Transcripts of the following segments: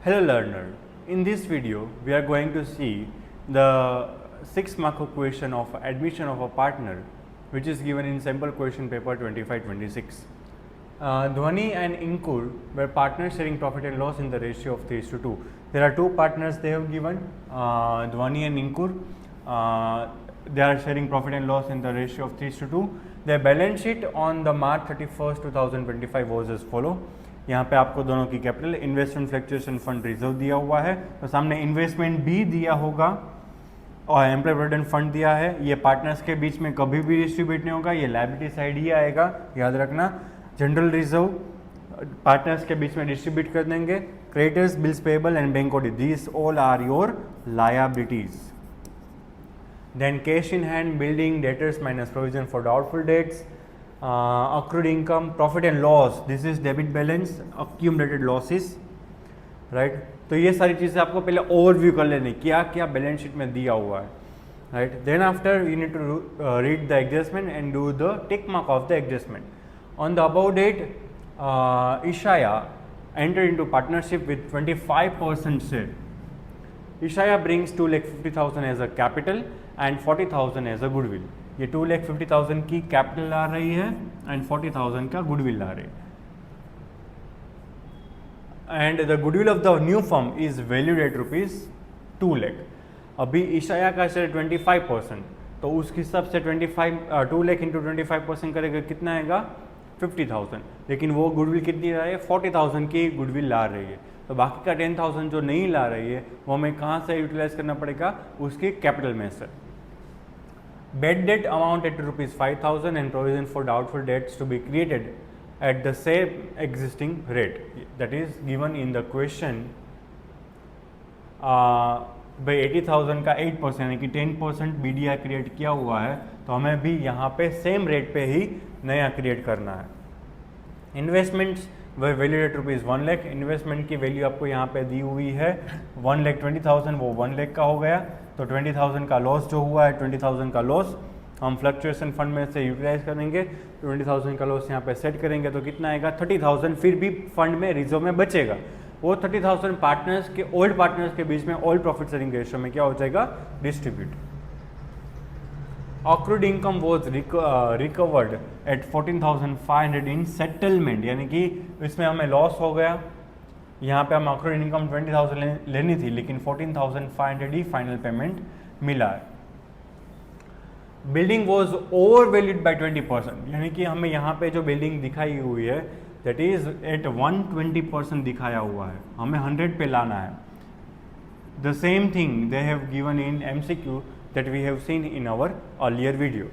Hello learner, in this video we are going to see the 6-mark question of admission of a partner which is given in sample question paper 25-26. Dhwani and Inkur were partners sharing profit and loss in the ratio of 3:2. There are two partners they have given, Dhwani and Inkur. They are sharing profit and loss in the ratio of 3:2. Their balance sheet on the March 31st 2025 was as follow. यहाँ पे आपको दोनों की capital, investment fluctuation fund reserve दिया हुआ है, तो सामने इन्वेस्टमेंट भी दिया होगा और एम्प्लॉय प्रोविडेंट फंड दिया है। ये पार्टनर्स के बीच में कभी भी डिस्ट्रीब्यूट नहीं होगा, ये लायबिलिटी साइड ही आएगा, याद रखना। जनरल रिजर्व पार्टनर्स के बीच में डिस्ट्रीब्यूट कर देंगे। Creditors, bills payable and bank audit, this all are your liabilities. Then cash in hand, building, debtors minus provision for doubtful debts, accrued income, profit and loss, this is debit balance, accumulated losses, right? तो ये सारी चीज़ें आपको पहले overview कर लेनी, क्या क्या बैलेंस शीट में दिया हुआ है, right? Then after you need to read the adjustment and do the tick mark of the adjustment. On the above date, Ishaya entered into partnership with 25% share. Ishaya brings 2,50,000 as a capital and 40,000 as a goodwill. ये 2,50,000 की capital ला रही है and 40,000 का goodwill ला रही है। And the goodwill of the new firm is valued at ₹2 lakh. अभी Isaiah का share 25%, तो उसके हिसाब से 2 लाख इंटू 25% करेगा, कितना आएगा? 50,000। लेकिन वो गुडविल कितनी ला रही है? 40,000 की गुडविल ला रही है। तो बाकी का 10,000 जो नहीं ला रही है वो हमें कहाँ से यूटिलाइज करना पड़ेगा? उसकी कैपिटल में से। Bad debt amounted to ₹5,000 and provision for doubtful debts to be created at the same existing rate, that is given in the question। भाई 80,000 का 8% यानी कि 10% BDI क्रिएट किया हुआ है, तो हमें भी यहाँ पे सेम रेट पे ही नया क्रिएट करना है। इन्वेस्टमेंट्स वह वैल्यू एट ₹1 लाख। इन्वेस्टमेंट की वैल्यू आपको यहाँ पे दी हुई है 1,20,000, वो 1 लाख का हो गया। तो 20,000 का लॉस जो हुआ है, 20,000 का लॉस हम फ्लक्चुएशन फंड में से यूटिलाइज करेंगे। 20,000 का लॉस यहाँ पे सेट करेंगे तो कितना आएगा? 30,000 फिर भी फंड में रिजर्व में बचेगा। वो 30,000 पार्टनर्स के, ओल्ड पार्टनर्स के बीच में ओल्ड प्रॉफिट शेयरिंग रेशियो में क्या हो जाएगा? Distribute. Accrued income was recovered at 14,500 in settlement, यानी कि इसमें हमें लॉस हो गया। यहाँ पे हम accrued income 20,000 लेनी थी, लेकिन 14,500 ही फाइनल पेमेंट मिला है। Building was over valued by 20%, यानी कि हमें यहाँ पे जो बिल्डिंग दिखाई हुई है दैट इज एट 120% दिखाया हुआ है, हमें 100 पे लाना है। The same thing they have given in MCQ that we have seen in our earlier video.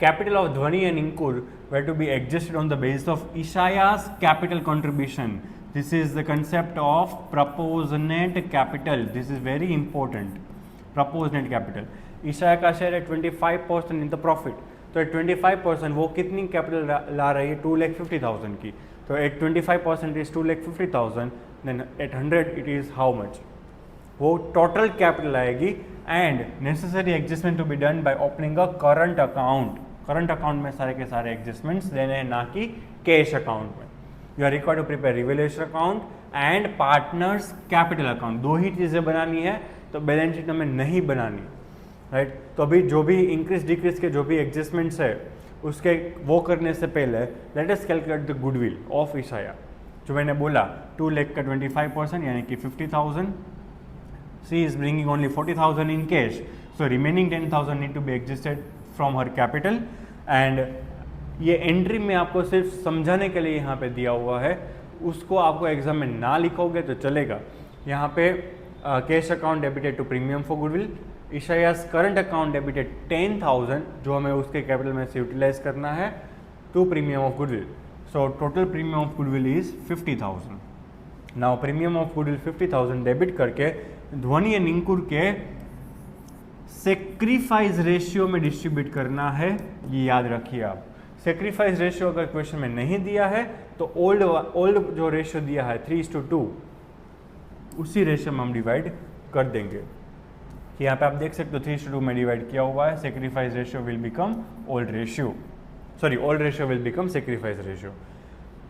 Capital of Dhwani and Inkur were to be adjusted on the basis of Ishaya's capital contribution. This is the concept of proportionate capital. This is very important. Proportionate capital. Ishaya का share है 25% in the profit. तो at 25% वो कितनी capital ला रही है? 2,50,000 की। तो at 25% is 2,50,000, then at 100 it is how much? वो टोटल कैपिटल आएगी। And necessary adjustment to be done by opening a current account. Current account में सारे के सारे एडजस्टमेंट्स देने हैं, ना कि कैश अकाउंट में। You are required to prepare revaluation account and partners capital account. दो ही चीज़ें बनानी है, तो बैलेंस शीट हमें नहीं बनानी, राइट? तो अभी जो भी इंक्रीज डिक्रीज के जो भी एडजस्टमेंट्स है उसके वो करने से पहले let us calculate the goodwill of Isaiah. जो मैंने बोला 2 लाख का 25% यानी कि 50,000। She is bringing only 40,000 in cash, so remaining 10,000 need to be adjusted from her capital। and ये एंट्री में आपको सिर्फ समझाने के लिए यहाँ पे दिया हुआ है, उसको आपको एग्जाम में ना लिखोगे तो चलेगा। यहाँ पे cash account debited to premium for goodwill, ईशायास करंट अकाउंट डेबिटेड 10,000 जो हमें उसके कैपिटल में से यूटिलाइज करना है to premium of goodwill. So total premium of goodwill is 50,000। Now premium of goodwill 50,000 debit करके ध्वनि एंड इंकुर के सेक्रीफाइस रेशियो में डिस्ट्रीब्यूट करना है, ये याद रखिए आप। सेक्रीफाइस रेशियो अगर क्वेश्चन में नहीं दिया है तो ओल्ड जो रेशियो दिया है 3:2 उसी रेशियो में हम डिवाइड कर देंगे। कि यहाँ पे आप देख सकते हो 3:2 में डिवाइड किया हुआ है। Sacrifice ratio will become old ratio, sorry old ratio will become sacrifice ratio.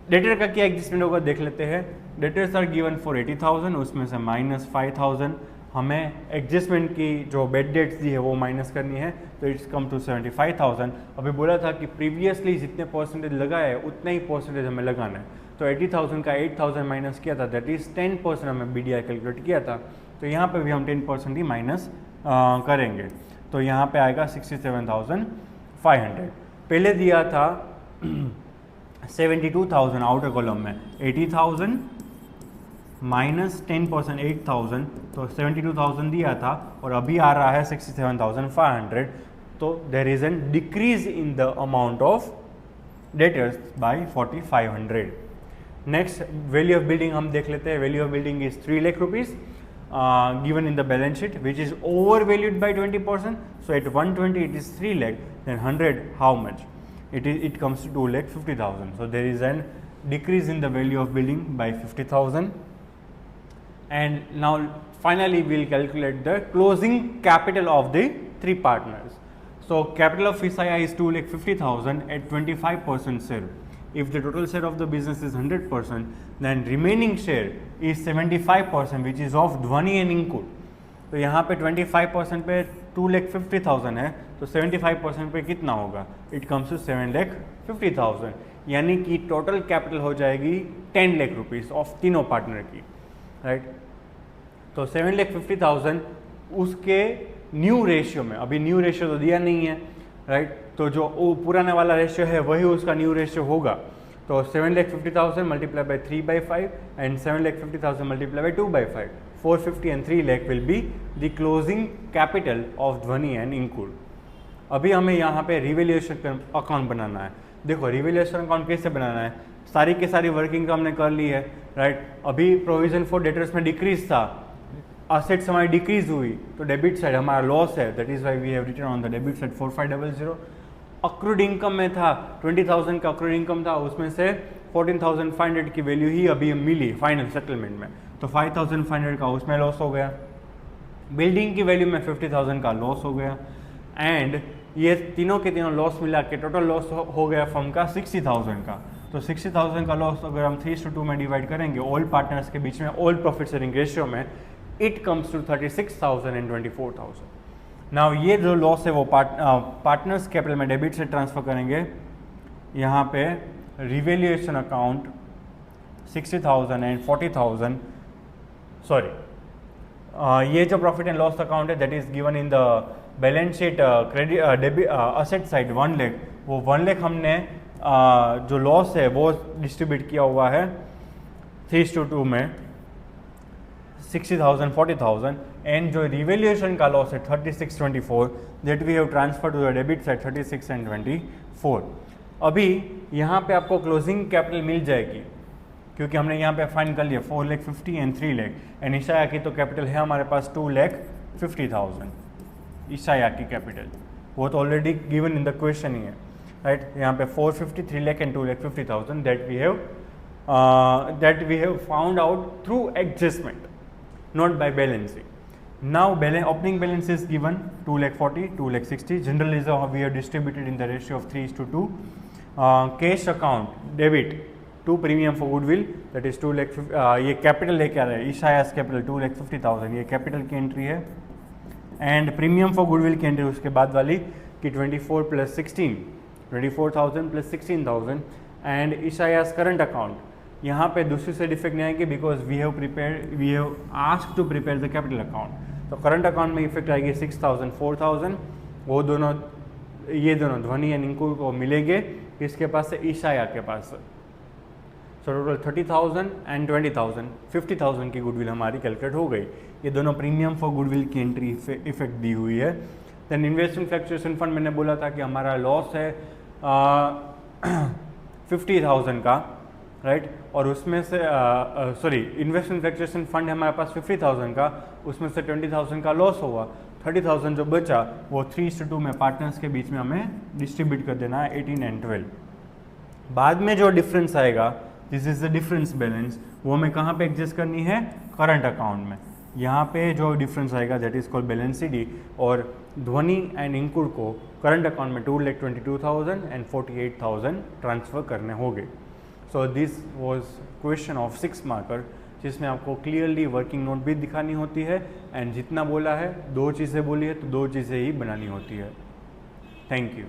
Debtor का क्या एडजस्टमेंट होगा देख लेते हैं। डेटर्स आर गिवन फॉर 80,000, उसमें से -5,000 हमें एडजस्टमेंट की जो बेड डेट्स दी है वो माइनस करनी है, तो इट्स कम टू 75,000। अभी बोला था कि प्रीवियसली जितने परसेंटेज लगाया है उतना ही परसेंटेज हमें लगाना है, तो 80,000 का 8,000 माइनस किया था, दैट इज़ 10% हमें BDI कैलकुलेट किया था, तो यहाँ पे भी हम 10% ही माइनस करेंगे, तो यहाँ पे आएगा 67,500। पहले दिया था 72,000 आउटर कॉलम में, 80,000 माइनस 10% 8,000, तो 72,000 दिया था, और अभी आ रहा है 67,500, तो there is an decrease in the amount of debtors by 4,500। Next value of building हम देख लेते हैं। Value of building is 3 lakh rupees given in the balance sheet, which is overvalued by 20%. So at 120 it is 3 lakh, then 100 how much? It comes to 2,50,000. So there is an decrease in the value of building by 50,000. And now finally we will calculate the closing capital of the three partners. So capital of Isaiah is 2,50,000 at 25% share. If the total share of the business is 100%, then remaining share is 75%, which is of Dhwani and Incool. तो यहाँ पे 25% पे 2,50,000 है, तो 75% पे कितना होगा? It comes to 7,50,000, यानी कि टोटल कैपिटल हो जाएगी 10 लाख रुपीज़ ऑफ तीनों पार्टनर की, राइट। तो 7,50,000 उसके न्यू रेशियो में, अभी न्यू रेशियो तो दिया नहीं है, राइट, तो जो पुराने वाला रेशियो है वही उसका न्यू रेशियो होगा। तो 7,50,000 multiply by 3/5 and 7,50,000 multiply by 2/5, 450 and 3 lakh will be the closing capital of ध्वनि एंड इंकुल। अभी हमें यहाँ पे रिवैल्यूएशन अकाउंट बनाना है। देखो रिवैल्यूएशन अकाउंट कैसे बनाना है, सारी की सारी वर्किंग तो हमने कर ली है, राइट। अभी प्रोविजन फॉर डेटर्स में डिक्रीज था, असेट्स हमारी डिक्रीज हुई, तो डेबिट साइड हमारा लॉस है, that is why we have written on the debit side 4,500। Accrued income में था 20,000 का अक्रूड इनकम था, उसमें से 14,500 की वैल्यू ही अभी मिली फाइनल सेटलमेंट में, तो 5,500 का उसमें लॉस हो गया। बिल्डिंग की वैल्यू में 50,000 का लॉस हो गया, एंड ये तीनों के तीनों लॉस मिला के टोटल लॉस हो गया फर्म का 60,000 का। तो 60,000 का लॉस अगर हम 3:2 में डिवाइड करेंगे ऑल पार्टनर्स के बीच में, ऑल प्रॉफिट शेयरिंग रेशियो में, इट कम्स टू 36,000 एंड 24,000। नाउ ये जो लॉस है वो पार्टनर्स कैपिटल में डेबिट से ट्रांसफर करेंगे। यहाँ पे रिवैल्यूएशन अकाउंट 60,000 एंड 40,000, सॉरी ये जो प्रॉफिट एंड लॉस अकाउंट है that is given in the balance sheet credit debit asset side 1 lakh, वो 1 लाख हमने जो लॉस है वो डिस्ट्रीब्यूट किया हुआ है 3:2 में 60,000 40,000, एंड जो रिवैल्यूएशन का लॉस है 3624 that we have transfer to the debit side 36 and 24। अभी यहाँ पे आपको क्लोजिंग कैपिटल मिल जाएगी क्योंकि हमने यहाँ पे फाइन कर लिया 4,50,000 एंड 3 लाख, एंड ईशाया की तो कैपिटल है हमारे पास 2,50,000 ईशाया की कैपिटल, वो तो already given in the question ही है, राइट। यहाँ पे 450, 3 lakh and 2,50,000 that we have found out through adjustment, not by balancing. Now opening balance is given 2,40,000, 2,60,000. General reserve we have distributed in the ratio of 3:2. Cash account debit to premium for goodwill, that is 2 lakh, ये capital लेके आ रहा है ईशायास capital 2,50,000, ये capital की entry है, and premium for goodwill की entry उसके बाद वाली कि 24 + 16, 24,000 + 16,000, एंड ईशायास करंट अकाउंट यहाँ पे दूसरी से डिफेक्ट नहीं आएगी because we have asked to prepare the capital account. तो करंट अकाउंट में इफेक्ट आएगी 6,000 4,000, वो दोनों ये दोनों ध्वनि एंड इंकुल को मिलेंगे किसके पास से, ईशाया के पास। सो टोटल 30,000 एंड 20,000, 50,000 की गुडविल हमारी कैलकुलेट हो गई। ये दोनों प्रीमियम फॉर गुडविल की एंट्री इफेक्ट दी हुई है। देन इन्वेस्टमेंट फ्लक्चुएशन फंड मैंने बोला था कि हमारा लॉस है 50,000 का, राइट, और उसमें से सॉरी इन्वेस्टमेंट फ्लक्चुएशन फंड है हमारे पास 50,000 का, उसमें से 20,000 का लॉस हुआ, 30,000 जो बचा वो 3:2 में पार्टनर्स के बीच में हमें डिस्ट्रीब्यूट कर देना है 18 एंड 12। बाद में जो डिफरेंस आएगा this is the difference balance, वो हमें कहाँ पे एडजस्ट करनी है, करंट अकाउंट में। यहाँ पे जो डिफरेंस आएगा that is called balance CD, और ध्वनि एंड इंकुर को करंट अकाउंट में 2,22,000 एंड 48,000 ट्रांसफर करने होंगे। So this was question of 6 marker, जिसमें आपको क्लियरली वर्किंग नोट भी दिखानी होती है एंड जितना बोला है 2 चीज़ें बोली है तो 2 चीज़ें ही बनानी होती है। Thank you.